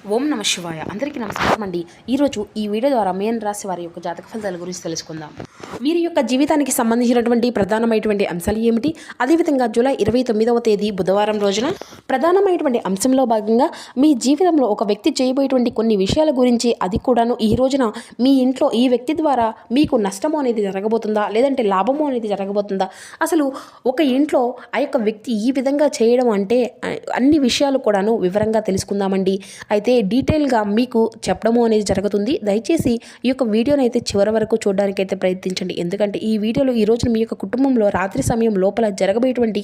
ఓం నమ శివాయ. అందరికీ నమస్కారం అండి. ఈరోజు ఈ వీడియో ద్వారా మేన్ రాశి వారి యొక్క జాతక ఫలితాల గురించి తెలుసుకుందాం. వీరి యొక్క జీవితానికి సంబంధించినటువంటి ప్రధానమైనటువంటి అంశాలు ఏమిటి, అదేవిధంగా జూలై 29వ తేదీ బుధవారం రోజున ప్రధానమైనటువంటి అంశంలో భాగంగా మీ జీవితంలో ఒక వ్యక్తి చేయబోయేటువంటి కొన్ని విషయాల గురించి, అది కూడాను ఈ రోజున మీ ఇంట్లో ఈ వ్యక్తి ద్వారా మీకు నష్టము అనేది జరగబోతుందా, లేదంటే లాభము అనేది జరగబోతుందా, అసలు ఒక ఇంట్లో ఆ యొక్క వ్యక్తి ఈ విధంగా చేయడం అంటే అన్ని విషయాలు కూడాను వివరంగా తెలుసుకుందామండి. అయితే డీటెయిల్గా మీకు చెప్పడము అనేది జరుగుతుంది. దయచేసి ఈ యొక్క వీడియోని అయితే చివరి వరకు చూడడానికి అయితే ప్రయత్నించండి. ఎందుకంటే ఈ వీడియోలో ఈ రోజున మీ యొక్క కుటుంబంలో రాత్రి సమయం లోపల జరగబోయేటువంటి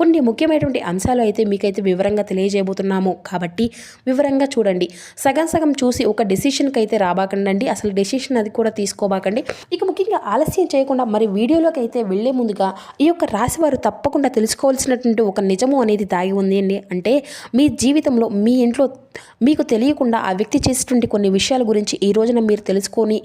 కొన్ని ముఖ్యమైనటువంటి అంశాలు అయితే మీకైతే వివరంగా తెలియజేయబోతున్నాము. కాబట్టి వివరంగా చూడండి. సగం చూసి ఒక డెసిషన్కి అయితే రాబాకండి. అసలు డెసిషన్ అది కూడా తీసుకోబాకండి. ఇక ముఖ్యంగా ఆలస్యం చేయకుండా మరి వీడియోలోకి అయితే వెళ్లే ముందుగా ఈ యొక్క రాశి వారు తప్పకుండా తెలుసుకోవాల్సినటువంటి ఒక నిజము అనేది దాగి ఉంది అండి. అంటే మీ జీవితంలో మీ ఇంట్లో మీకు తెలియకుండా ఆ వ్యక్తి చేసేటువంటి కొన్ని విషయాల గురించి ఈ రోజున మీరు తెలుసుకొని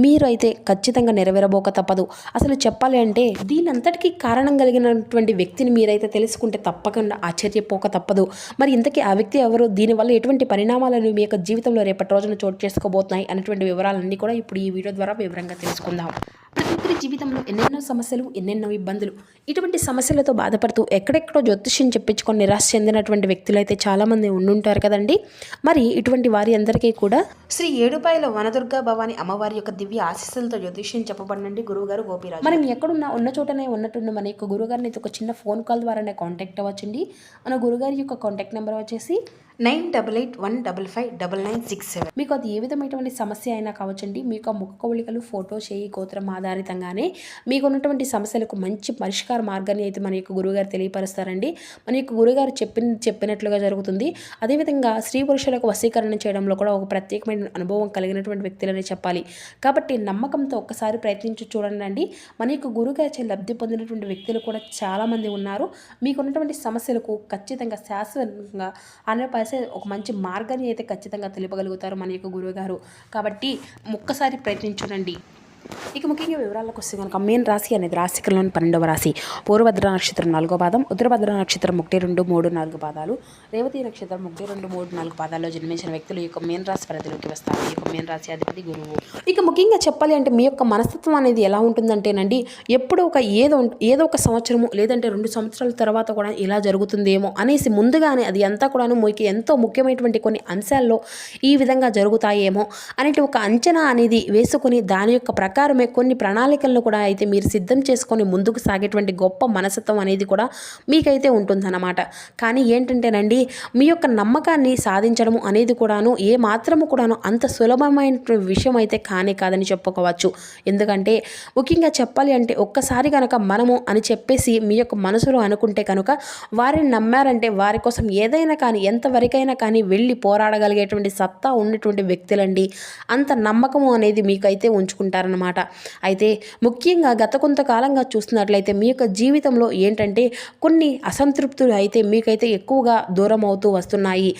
మీరు అయితే ఖచ్చితంగా నెరవేరబోక తప్పదు. అసలు చెప్పాలి అంటే దీనంతటికీ కారణం కలిగినటువంటి వ్యక్తిని మీరైతే తెలుసుకుంటే తప్పకుండా ఆశ్చర్యపోక తప్పదు. మరి ఇంతకీ ఆ వ్యక్తి ఎవరు, దీనివల్ల ఎటువంటి పరిణామాలను మీ యొక్క జీవితంలో రేపటి రోజున చోటు చేసుకోబోతున్నాయి అనేటువంటి వివరాలన్నీ కూడా ఇప్పుడు ఈ వీడియో ద్వారా వివరంగా తెలుసుకుందాం. ప్రతి ఒక్కరి జీవితంలో ఎన్నెన్నో సమస్యలు, ఎన్నెన్నో ఇబ్బందులు, ఇటువంటి సమస్యలతో బాధపడుతూ ఎక్కడెక్కడో జ్యోతిష్యం చెప్పించుకొని నిరాశ చెందినటువంటి వ్యక్తులు అయితే చాలామంది ఉండుంటారు కదండి. మరి ఇటువంటి వారి అందరికీ కూడా శ్రీ ఏడుపాయల వనదుర్గా భవాని అమ్మవారి యొక్క దివ్య ఆశీస్సులతో జ్యోతిష్యం చెప్పబడినండి గురువుగారు గోపిరాజు. మనం ఎక్కడున్నా ఉన్న చోటనే ఉన్నట్టుండి మన యొక్క గురుగారిని అయితే ఒక చిన్న ఫోన్ కాల్ ద్వారానే కాంటాక్ట్ అవ్వచ్చండి. మన గురుగారి యొక్క కాంటాక్ట్ నెంబర్ వచ్చేసి 9881559967. మీకు అది ఏ విధమైనటువంటి సమస్య అయినా కావచ్చండి. మీకు ఆ ముఖ కవళికలు, ఫోటో, చేయి, గోత్రం ఆధారితంగానే మీకు ఉన్నటువంటి సమస్యలకు మంచి పరిష్కార మార్గాన్ని అయితే మన యొక్క గురువుగారు తెలియపరుస్తారండి. మన యొక్క గురువుగారు చెప్పినట్లుగా జరుగుతుంది. అదేవిధంగా స్త్రీ పురుషులకు వశీకరణ చేయడంలో కూడా ఒక ప్రత్యేకమైన అనుభవం కలిగినటువంటి వ్యక్తులనే చెప్పాలి. కాబట్టి నమ్మకంతో ఒక్కసారి ప్రయత్నించి చూడండి. మన యొక్క గురువుగారిచే లబ్ధి పొందినటువంటి వ్యక్తులు కూడా చాలామంది ఉన్నారు. మీకున్నటువంటి సమస్యలకు ఖచ్చితంగా శాశ్వతంగా 100% ఒక మంచి మార్గాన్ని అయితే ఖచ్చితంగా తెలుపగలుగుతారు మన యొక్క గురువు గారు. కాబట్టి ఒక్కసారి ప్రయత్నించునండి. ఇక ముఖ్యంగా వివరాలకు వస్తే కనుక మేన్ రాశి అనేది రాశికలోని 12వ రాశి. పూర్వభద్ర నక్షత్రం 4వ పాదం, ఉత్తరభద్ర నక్షత్రం 1, 2, 3, 4 పాదాలు, రేవతి నక్షత్రం 1, 2, 3, 4 పాదాల్లో జన్మించిన వ్యక్తులు ఈ యొక్క మేన్ రాశి పరిధిలోకి వస్తారు. ఈ యొక్క మేన్ రాశి అధిపతి గురువు. ఇక ముఖ్యంగా చెప్పాలి అంటే మీ యొక్క మనస్తత్వం అనేది ఎలా ఉంటుందంటేనండి, ఎప్పుడో ఒక ఏదో ఒక సంవత్సరము లేదంటే 2 సంవత్సరాల తర్వాత కూడా ఇలా జరుగుతుందేమో అనేసి ముందుగానే అది అంతా కూడాను మీకు ఎంతో ముఖ్యమైనటువంటి కొన్ని అంశాల్లో ఈ విధంగా జరుగుతాయేమో అనేటి ఒక అంచనా అనేది వేసుకుని దాని యొక్క ప్రకారమే కొన్ని ప్రణాళికలను కూడా అయితే మీరు సిద్ధం చేసుకొని ముందుకు సాగేటువంటి గొప్ప మనస్తత్వం అనేది కూడా మీకైతే ఉంటుందన్నమాట. కానీ ఏంటంటేనండి, మీ యొక్క నమ్మకాన్ని సాధించడము అనేది కూడాను ఏ మాత్రము కూడాను అంత సులభమైన విషయం అయితే కాదని చెప్పుకోవచ్చు. ఎందుకంటే ముఖ్యంగా చెప్పాలి అంటే ఒక్కసారి కనుక మనము అని చెప్పేసి మీ యొక్క మనసులో అనుకుంటే కనుక వారిని నమ్మారంటే వారి కోసం ఏదైనా కానీ ఎంతవరకైనా కానీ వెళ్ళి పోరాడగలిగేటువంటి సత్తా ఉన్నటువంటి వ్యక్తులండి. అంత నమ్మకము అనేది మీకైతే ఉంచుకుంటారనమాట. అయితే ముఖ్యంగా గత కొంతకాలంగా చూస్తున్నట్లయితే మీ యొక్క జీవితంలో ఏంటంటే కొన్ని అసంతృప్తులు అయితే మీకైతే ఎక్కువగా దూరం అవుతూ వస్తున్నాయి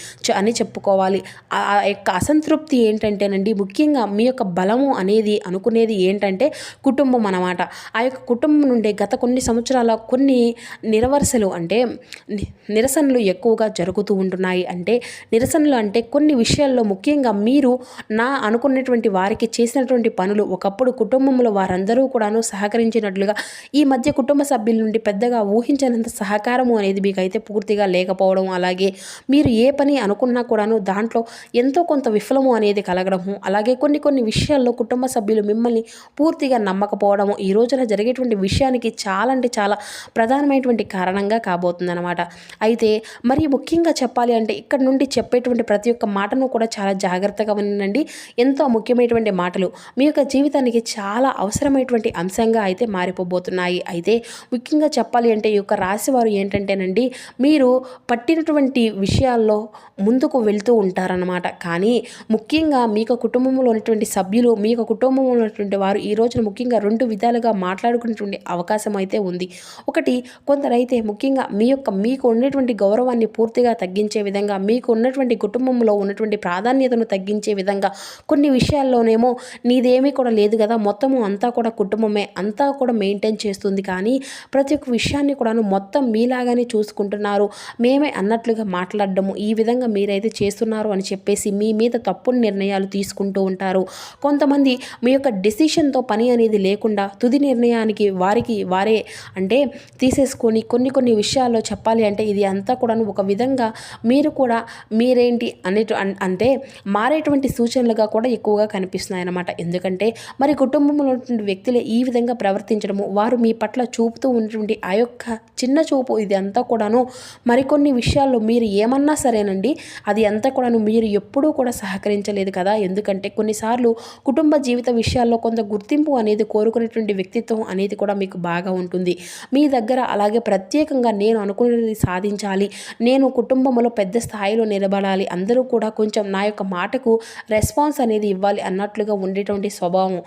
అని చెప్పుకోవాలి. ఆ యొక్క అసంతృప్తి ఏంటంటేనండి, ముఖ్యంగా మీ యొక్క బలము అనేది అనుకునేది ఏంటంటే కుటుంబం అన్నమాట. ఆ యొక్క కుటుంబం నుండి గత కొన్ని సంవత్సరాల కొన్ని నిరసనలు అంటే నిరసనలు ఎక్కువగా జరుగుతూ ఉంటున్నాయి. అంటే నిరసనలు అంటే కొన్ని విషయాల్లో ముఖ్యంగా మీరు అనుకున్నటువంటి వారికి చేసినటువంటి పనులు ఒకప్పుడు కుటుంబంలో వారందరూ కూడాను సహకరించినట్లుగా ఈ మధ్య కుటుంబ సభ్యుల నుండి పెద్దగా ఊహించినంత సహకారము అనేది మీకైతే పూర్తిగా లేకపోవడం, అలాగే మీరు ఏ పని అనుకున్నా కూడాను దాంట్లో ఎంతో కొంత విఫలము అనేది కలగడము, అలాగే కొన్ని విషయాల్లో కుటుంబ సభ్యులు మిమ్మల్ని పూర్తిగా నమ్మకపోవడము ఈ రోజున జరిగేటువంటి విషయానికి చాలా అంటే చాలా ప్రధానమైనటువంటి కారణంగా కాబోతుందన్నమాట. అయితే మరి ముఖ్యంగా చెప్పాలి అంటే ఇక్కడ నుండి చెప్పేటువంటి ప్రతి ఒక్క మాటను కూడా చాలా జాగ్రత్తగా వినండి. ఎంతో ముఖ్యమైనటువంటి మాటలు మీ యొక్క జీవితానికి చాలా అవసరమైనటువంటి అంశంగా అయితే మారిపోబోతున్నాయి. అయితే ముఖ్యంగా చెప్పాలి అంటే ఈ యొక్క రాశి వారు ఏంటంటేనండి, మీరు పట్టినటువంటి విషయాల్లో ముందుకు వెళ్తూ ఉంటారన్నమాట. కానీ ముఖ్యంగా మీ యొక్క కుటుంబంలో ఉన్నటువంటి సభ్యులు, మీ యొక్క కుటుంబంలో ఉన్నటువంటి వారు ఈ రోజున ముఖ్యంగా 2 విధాలుగా మాట్లాడుకునేటువంటి అవకాశం అయితే ఉంది. ఒకటి, కొందరైతే ముఖ్యంగా మీకు ఉన్నటువంటి గౌరవాన్ని పూర్తిగా తగ్గించే విధంగా, మీకు ఉన్నటువంటి కుటుంబంలో ఉన్నటువంటి ప్రాధాన్యతను తగ్గించే విధంగా కొన్ని విషయాల్లోనేమో నీదేమీ కూడా లేదు కదా, కదా, మొత్తము అంతా కూడా కుటుంబమే అంతా కూడా మెయింటైన్ చేస్తుంది. కానీ ప్రతి ఒక్క విషయాన్ని కూడాను మొత్తం మీలాగానే చూసుకుంటున్నారు, మేమే అన్నట్లుగా మాట్లాడడము, ఈ విధంగా మీరైతే చేస్తున్నారు అని చెప్పేసి మీ మీద తప్పుడు నిర్ణయాలు తీసుకుంటూ ఉంటారు. కొంతమంది మీ యొక్క డెసిషన్తో పని అనేది లేకుండా తుది నిర్ణయానికి వారే అంటే తీసేసుకొని కొన్ని విషయాల్లో చెప్పాలి అంటే ఇది అంతా కూడాను ఒక విధంగా మీరు కూడా మీరేంటి అంటే మారేటువంటి సూచనలుగా కూడా ఎక్కువగా కనిపిస్తున్నాయి అన్నమాట. ఎందుకంటే మరి కుటుంబంలో ఉన్నటువంటి వ్యక్తులే ఈ విధంగా ప్రవర్తించడము, వారు మీ పట్ల చూపుతూ ఉన్నటువంటి ఆ యొక్క చిన్న చూపు ఇది అంతా కూడాను మరికొన్ని విషయాల్లో మీరు ఏమన్నా సరేనండి, అది అంతా కూడాను మీరు ఎప్పుడూ కూడా సహకరించలేదు కదా. ఎందుకంటే కొన్నిసార్లు కుటుంబ జీవిత విషయాల్లో కొంత గుర్తింపు అనేది కోరుకునేటువంటి వ్యక్తిత్వం అనేది కూడా మీకు బాగా ఉంటుంది. మీ దగ్గర అలాగే ప్రత్యేకంగా నేను అనుకున్నది సాధించాలి, నేను కుటుంబంలో పెద్ద స్థాయిలో నిలబడాలి, అందరూ కూడా కొంచెం నా యొక్క మాటకు రెస్పాన్స్ అనేది ఇవ్వాలి అన్నట్లుగా ఉండేటువంటి స్వభావం,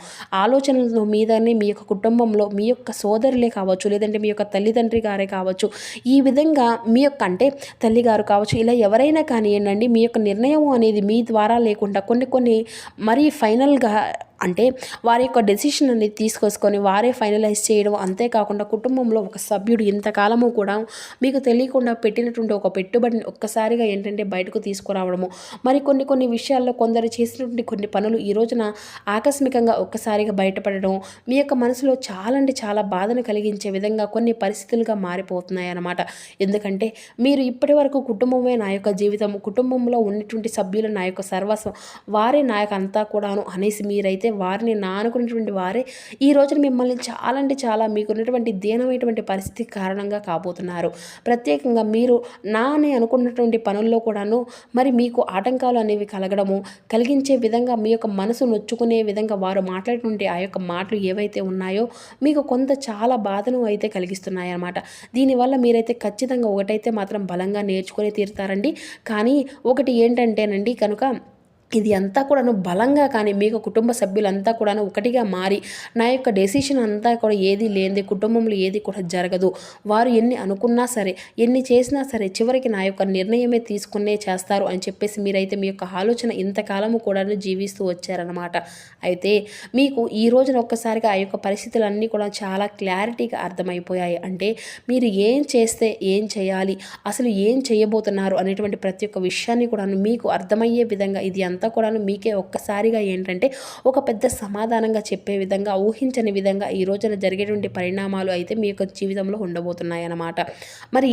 ఆలోచనల మీదనే మీ యొక్క కుటుంబంలో మీ యొక్క సోదరులే కావచ్చు, లేదంటే మీ యొక్క తల్లిదండ్రి గారే కావచ్చు, ఈ విధంగా మీ యొక్క అంటే తల్లిగారు కావచ్చు, ఇలా ఎవరైనా కానీ ఏంటండి మీ యొక్క నిర్ణయం అనేది మీ ద్వారా లేకుండా కొన్ని మరీ ఫైనల్గా అంటే వారి యొక్క డెసిషన్ అనేది తీసుకొసుకొని వారే ఫైనలైజ్ చేయడం, అంతేకాకుండా కుటుంబంలో ఒక సభ్యుడు ఇంతకాలము కూడా మీకు తెలియకుండా పెట్టినటువంటి ఒక పెట్టుబడిని ఒక్కసారిగా ఏంటంటే బయటకు తీసుకురావడము, మరి కొన్ని విషయాల్లో కొందరు చేసినటువంటి కొన్ని పనులు ఈ రోజున ఆకస్మికంగా ఒక్కసారిగా బయటపడడం మీ యొక్క మనసులో చాలా అంటే చాలా బాధను కలిగించే విధంగా కొన్ని పరిస్థితులుగా మారిపోతున్నాయి అన్నమాట. ఎందుకంటే మీరు ఇప్పటి వరకు కుటుంబమే నా యొక్క జీవితం, కుటుంబంలో ఉన్నటువంటి సభ్యులు నా యొక్క సర్వస్వం, వారే నా యొక్క అంతా కూడాను అనేసి మీరైతే వారిని అనుకున్నటువంటి వారే ఈ రోజున మిమ్మల్ని చాలా అంటే చాలా మీకున్నటువంటి దీనమైనటువంటి పరిస్థితి కారణంగా కాబోతున్నారు. ప్రత్యేకంగా మీరు అని అనుకున్నటువంటి పనుల్లో కూడాను మరి మీకు ఆటంకాలు అనేవి కలిగించే విధంగా మీ యొక్క మనసు నొచ్చుకునే విధంగా వారు మాట్లాడేటువంటి ఆ యొక్క మాటలు ఏవైతే ఉన్నాయో మీకు కొంత చాలా బాధను అయితే కలిగిస్తున్నాయి అన్నమాట. దీనివల్ల మీరైతే ఖచ్చితంగా ఒకటైతే మాత్రం బలంగా నేర్చుకొని తీరుతారండి. కానీ ఒకటి ఏంటంటేనండి కనుక ఇది అంతా కూడాను బలంగా కానీ మీకు కుటుంబ సభ్యులంతా కూడాను ఒకటిగా మారి నా యొక్క డెసిషన్ అంతా కూడా ఏది లేనిది కుటుంబంలో ఏది కూడా జరగదు, వారు ఎన్ని అనుకున్నా సరే ఎన్ని చేసినా సరే చివరికి నా యొక్క నిర్ణయమే తీసుకునే చేస్తారు అని చెప్పేసి మీరైతే మీ యొక్క ఆలోచన ఇంతకాలము కూడాను జీవిస్తూ వచ్చారనమాట. అయితే మీకు ఈ రోజున ఒక్కసారిగా ఆ యొక్క పరిస్థితులన్నీ కూడా చాలా క్లారిటీగా అర్థమైపోయాయి. అంటే మీరు ఏం చేస్తే ఏం చేయాలి, అసలు ఏం చేయబోతున్నారు అనేటువంటి ప్రతి ఒక్క విషయాన్ని కూడాను మీకు అర్థమయ్యే విధంగా ఇది అంతా కూడాను మీకే ఒక్కసారిగా ఏంటంటే ఒక పెద్ద సమాధానంగా చెప్పే విధంగా ఊహించని విధంగా ఈ రోజున జరిగేటువంటి పరిణామాలు అయితే మీ యొక్క జీవితంలో ఉండబోతున్నాయి అన్నమాట. మరి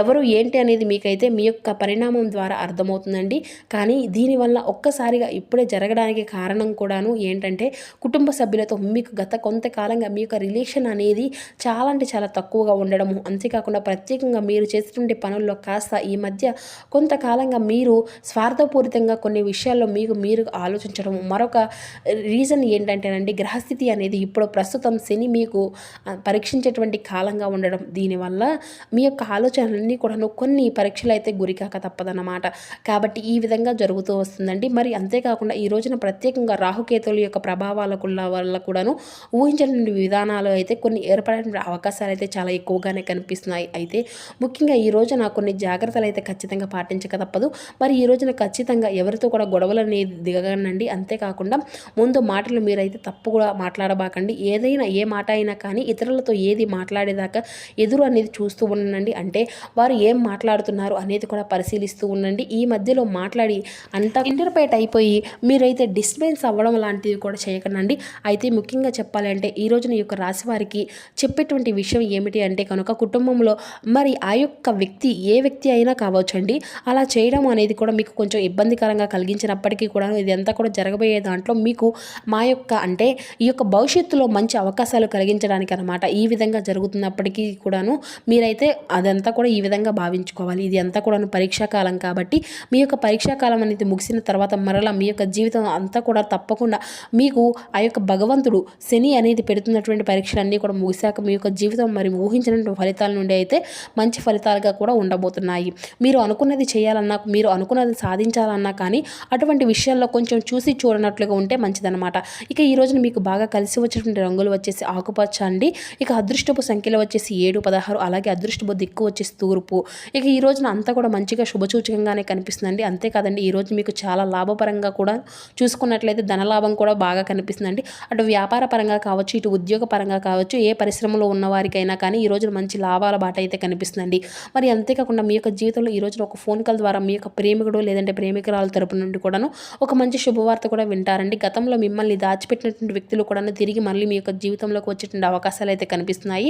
ఎవరు ఏంటి అనేది మీకైతే మీ యొక్క పరిణామం ద్వారా అర్థమవుతుందండి. కానీ దీనివల్ల ఒక్కసారిగా ఇప్పుడే జరగడానికి కారణం కూడాను ఏంటంటే కుటుంబ సభ్యులతో మీకు గత కొంతకాలంగా మీ యొక్క రిలేషన్ అనేది చాలా అంటే చాలా తక్కువగా ఉండడము, అంతేకాకుండా ప్రత్యేకంగా మీరు చేసేటువంటి పనుల్లో కాస్త ఈ మధ్య కొంతకాలంగా మీరు స్వార్థపూరితంగా కొన్ని విషయాల్లో మీరు ఆలోచించడం, మరొక రీజన్ ఏంటంటేనండి గ్రహస్థితి అనేది ఇప్పుడు ప్రస్తుతం శని మీకు పరీక్షించేటువంటి కాలంగా ఉండడం, దీనివల్ల మీ యొక్క ఆలోచనలన్నీ కూడాను కొన్ని పరీక్షలు అయితే గురికాక తప్పదన్నమాట. కాబట్టి ఈ విధంగా జరుగుతూ వస్తుందండి. మరి అంతేకాకుండా ఈ రోజున ప్రత్యేకంగా రాహుకేతువుల యొక్క ప్రభావాల వల్ల కూడాను ఊహించని విధానాలు అయితే కొన్ని ఏర్పడే అవకాశాలు అయితే చాలా ఎక్కువగానే కనిపిస్తున్నాయి. అయితే ముఖ్యంగా ఈ రోజున కొన్ని జాగ్రత్తలు అయితే ఖచ్చితంగా పాటించక తప్పదు. మరి ఈ రోజున ఖచ్చితంగా ఎవరితో కూడా గొడవలు అనేది దిగగనండి. అంతేకాకుండా ముందు మాటలు మీరైతే తప్పు కూడా మాట్లాడబాకండి. ఏదైనా ఏ మాట అయినా కానీ ఇతరులతో ఏది మాట్లాడేదాకా ఎదురు అనేది చూస్తూ ఉండండి. అంటే వారు ఏం మాట్లాడుతున్నారు అనేది కూడా పరిశీలిస్తూ ఉండండి. ఈ మధ్యలో మాట్లాడి అంతా ఇంటర్ప్రేట్ అయిపోయి మీరైతే డిస్టర్బెన్స్ అవ్వడం లాంటివి కూడా చేయకండి. అయితే ముఖ్యంగా చెప్పాలంటే ఈ రోజున ఈ యొక్క రాశి వారికి చెప్పేటువంటి విషయం ఏమిటి అంటే కనుక కుటుంబంలో మరి ఆ యొక్క వ్యక్తి ఏ వ్యక్తి అయినా కావచ్చండి, అలా చేయడం అనేది కూడా మీకు కొంచెం ఇబ్బందికరంగా కలిగించినప్పటికీ కూడా ఇదంతా కూడా జరగబోయే దాంట్లో మీకు మా యొక్క అంటే ఈ యొక్క భవిష్యత్తులో మంచి అవకాశాలు కలిగించడానికి అనమాట ఈ విధంగా జరుగుతున్నప్పటికీ కూడాను మీరైతే అదంతా కూడా ఈ విధంగా భావించుకోవాలి. ఇది అంతా కూడాను పరీక్షాకాలం కాబట్టి మీ యొక్క పరీక్షాకాలం అనేది ముగిసిన తర్వాత మరలా మీ యొక్క జీవితం అంతా కూడా తప్పకుండా మీకు ఆ యొక్క భగవంతుడు శని అనేది పెడుతున్నటువంటి పరీక్షలన్నీ కూడా ముగిశాక మీ యొక్క జీవితం మరి ఊహించినటువంటి ఫలితాల నుండి అయితే మంచి ఫలితాలుగా కూడా ఉండబోతున్నాయి. మీరు అనుకున్నది చేయాలన్నా, మీరు అనుకున్నది సాధించాలన్నా కానీ అటువంటి అనేటువంటి విషయాల్లో కొంచెం చూసి చూడనట్లుగా ఉంటే మంచిదన్నమాట. ఇక ఈ రోజున మీకు బాగా కలిసి వచ్చేటువంటి రంగులు వచ్చేసి ఆకుపచ్చ అండి. ఇక అదృష్టపు సంఖ్యలు వచ్చేసి 7, 16, అలాగే అదృష్టపు దిక్కు వచ్చేసి తూర్పు. ఇక ఈ రోజున అంతా కూడా మంచిగా శుభసూచకంగానే కనిపిస్తుందండి. అంతేకాదండి ఈ రోజు మీకు చాలా లాభపరంగా కూడా చూసుకున్నట్లయితే ధనలాభం కూడా బాగా కనిపిస్తుందండి. అటు వ్యాపార పరంగా కావచ్చు, ఇటు ఉద్యోగ పరంగా కావచ్చు, ఏ పరిశ్రమలో ఉన్నవారికైనా కానీ ఈ రోజున మంచి లాభాల బాట అయితే కనిపిస్తుందండి. మరి అంతేకాకుండా మీ యొక్క జీవితంలో ఈ రోజున ఒక ఫోన్ కాల్ ద్వారా మీ యొక్క ప్రేమికుడు లేదంటే ప్రేమికురాల తరపు నుండి కూడాను ఒక మంచి శుభవార్త కూడా వింటారండి. గతంలో మిమ్మల్ని దాచిపెట్టినటువంటి వ్యక్తులు కూడాను తిరిగి మళ్ళీ మీ యొక్క జీవితంలోకి వచ్చేటువంటి అవకాశాలు అయితే కనిపిస్తున్నాయి.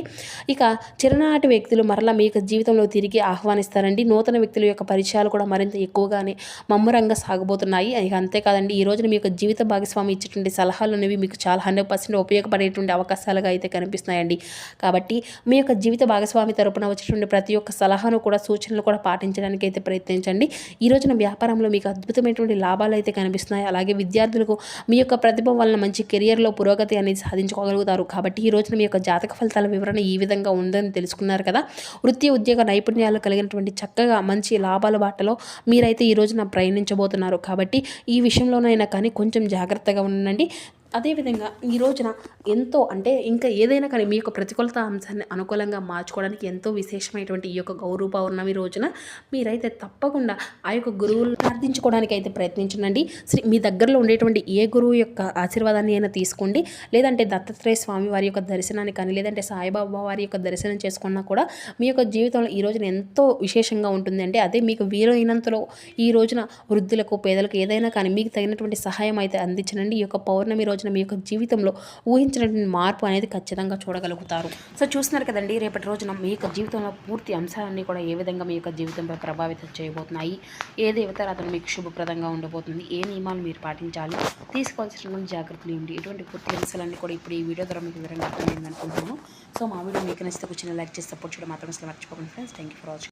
ఇక చిరనాటి వ్యక్తులు మరలా మీ యొక్క జీవితంలో తిరిగి ఆహ్వానిస్తారండి. నూతన వ్యక్తుల యొక్క పరిచయాలు కూడా మరింత ఎక్కువగానే మమ్మురంగా సాగబోతున్నాయి. ఇక అంతేకాదండి ఈ రోజున మీ యొక్క జీవిత భాగస్వామి ఇచ్చేటువంటి సలహాలు అనేవి మీకు చాలా 100% ఉపయోగపడేటువంటి అవకాశాలుగా అయితే కనిపిస్తున్నాయండి. కాబట్టి మీ యొక్క జీవిత భాగస్వామి తరపున వచ్చేటువంటి ప్రతి ఒక్క సలహాను కూడా సూచనలు కూడా పాటించడానికి అయితే ప్రయత్నించండి. ఈ రోజున వ్యాపారంలో మీకు అద్భుతమైనటువంటి లాభాలు అయితే కనిపిస్తున్నాయి. అలాగే విద్యార్థులకు మీ యొక్క ప్రతిభ వలన మంచి కెరియర్లో పురోగతి అనేది సాధించుకోగలుగుతారు. కాబట్టి ఈ రోజున మీ యొక్క జాతక ఫలితాల వివరణ ఈ విధంగా ఉందని తెలుసుకున్నారు కదా. వృత్తి ఉద్యోగ నైపుణ్యాలు కలిగినటువంటి చక్కగా మంచి లాభాల బాటలో మీరైతే ఈ రోజున ప్రయాణించబోతున్నారు. కాబట్టి ఈ విషయంలోనైనా కానీ కొంచెం జాగ్రత్తగా ఉండండి. అదేవిధంగా ఈ రోజున ఎంతో అంటే ఇంకా ఏదైనా కానీ మీ యొక్క ప్రతికూలత అంశాన్ని అనుకూలంగా మార్చుకోవడానికి ఎంతో విశేషమైనటువంటి ఈ యొక్క గౌరవ పౌర్ణమి రోజున మీరైతే తప్పకుండా ఆ యొక్క గురువులు ప్రార్థించుకోవడానికి అయితే ప్రయత్నించండి. మీ దగ్గరలో ఉండేటువంటి ఏ గురువు యొక్క ఆశీర్వాదాన్ని అయినా తీసుకోండి. లేదంటే దత్తాత్రేయ స్వామి వారి యొక్క దర్శనాన్ని కానీ లేదంటే సాయిబాబా వారి యొక్క దర్శనం చేసుకున్నా కూడా మీ యొక్క జీవితంలో ఈ రోజున ఎంతో విశేషంగా ఉంటుంది. అంటే అదే మీకు వీలైనంతలో ఈ రోజున వృద్ధులకు పేదలకు ఏదైనా కానీ మీకు తగినటువంటి సహాయం అయితే అందించనండి. ఈ యొక్క పౌర్ణమి రోజున మీ యొక్క జీవితంలో ఊహించినటువంటి మార్పు అనేది ఖచ్చితంగా చూడగలుగుతారు. సో చూస్తున్నారు కదండి, రేపటి రోజున మీ యొక్క జీవితంలో పూర్తి అంశాలన్నీ కూడా ఏ విధంగా మీ యొక్క జీవితంపై ప్రభావితం చేయబోతున్నాయి, ఏ దేవతారాధన మీకు శుభప్రదంగా ఉండబోతుంది, ఏ నియమాలు మీరు పాటించాలి, తీసుకోవాల్సినటువంటి జాగ్రత్తలు ఏంటి, ఇటువంటి పూర్తి అంశాలన్నీ కూడా ఇప్పుడు ఈ వీడియో ద్వారా మీకు వివరంగా అర్థమైంది అనుకుంటున్నాను. సో మా వీడియో మీకు నచ్చితే చిన్న లైక్ చేసి సపోర్ట్ చేయడం మాత్రం అసలు మర్చిపోకండి friends. Thank you for watching.